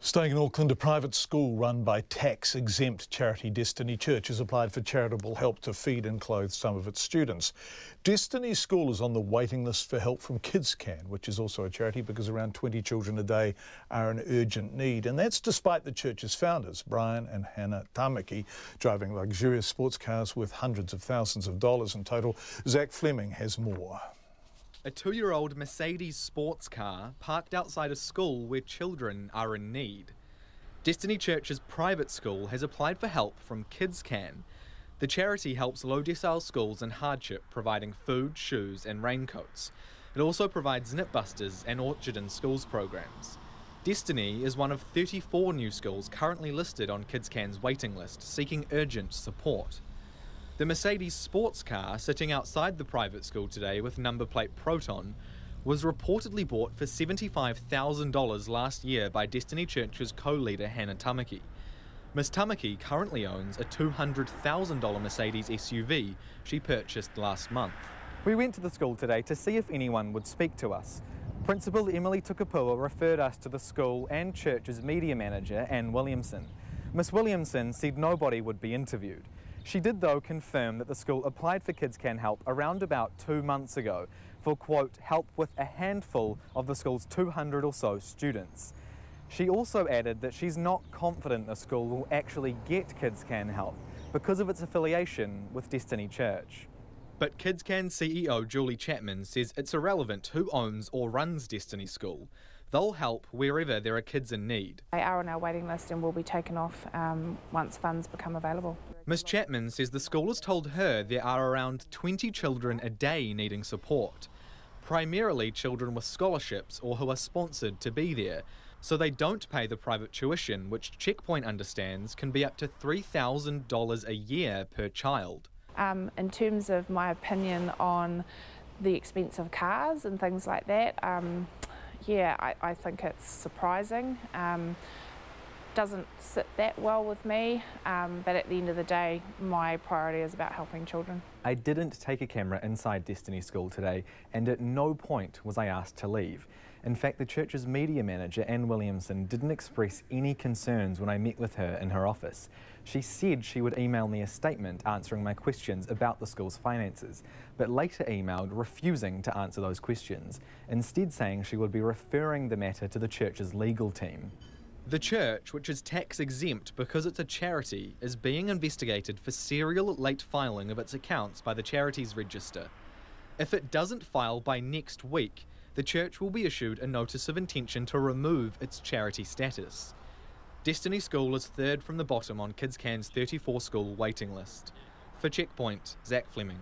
Staying in Auckland, a private school run by tax-exempt charity Destiny Church has applied for charitable help to feed and clothe some of its students. Destiny School is on the waiting list for help from KidsCan, which is also a charity because around 20 children a day are in urgent need. And that's despite the church's founders, Brian and Hannah Tamaki, driving luxurious sports cars worth hundreds of thousands of dollars in total. Zach Fleming has more. A 2-year-old Mercedes sports car parked outside a school where children are in need. Destiny Church's private school has applied for help from KidsCan. The charity helps low-decile schools in hardship, providing food, shoes and raincoats. It also provides Knitbusters and Orchard in Schools programs. Destiny is one of 34 new schools currently listed on KidsCan's waiting list, seeking urgent support. The Mercedes sports car sitting outside the private school today with number plate Proton was reportedly bought for $75,000 last year by Destiny Church's co-leader Hannah Tamaki. Ms Tamaki currently owns a $200,000 Mercedes SUV she purchased last month. We went to the school today to see if anyone would speak to us. Principal Emily Tukapua referred us to the school and church's media manager, Anne Williamson. Ms Williamson said nobody would be interviewed. She did, though, confirm that the school applied for KidsCan help around about 2 months ago for, quote, help with a handful of the school's 200 or so students. She also added that she's not confident the school will actually get KidsCan help because of its affiliation with Destiny Church. But KidsCan CEO Julie Chapman says it's irrelevant who owns or runs Destiny School. They'll help wherever there are kids in need. They are on our waiting list and will be taken off once funds become available. Ms Chapman says the school has told her there are around 20 children a day needing support, primarily children with scholarships or who are sponsored to be there, so they don't pay the private tuition, which Checkpoint understands can be up to $3,000 a year per child. In terms of my opinion on the expense of cars and things like that, yeah, I think it's surprising. Doesn't sit that well with me, but at the end of the day, my priority is about helping children. I didn't take a camera inside Destiny School today, and at no point was I asked to leave. In fact, the church's media manager, Anne Williamson, didn't express any concerns when I met with her in her office. She said she would email me a statement answering my questions about the school's finances, but later emailed refusing to answer those questions, instead saying she would be referring the matter to the church's legal team. The church, which is tax exempt because it's a charity, is being investigated for serial late filing of its accounts by the Charities Register. If it doesn't file by next week, the church will be issued a notice of intention to remove its charity status. Destiny School is third from the bottom on KidsCan's 34 school waiting list. For Checkpoint, Zach Fleming.